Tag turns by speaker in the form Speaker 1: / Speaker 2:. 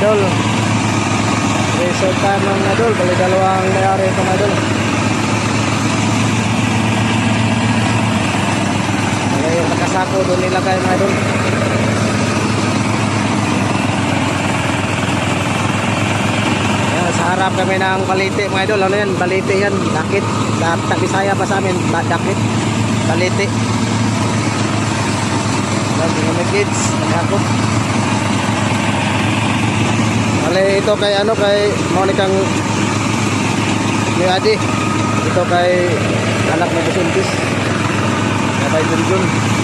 Speaker 1: idol. Resort time mga idol. Bali dalawang mayari ito mga idol. Bali yung nakasako doon nilagay mga idol. Yan, sa harap kami ng balite mga idol. Ano yan? Balite yan. Dakit. Sa Bisaya pa sa amin. Dakit. Balite. Mga kids. Nakakot. Bali ito kay ano kay Monicang ni Adi. Ito kay anak ni Busuntis. Kapay Junjun.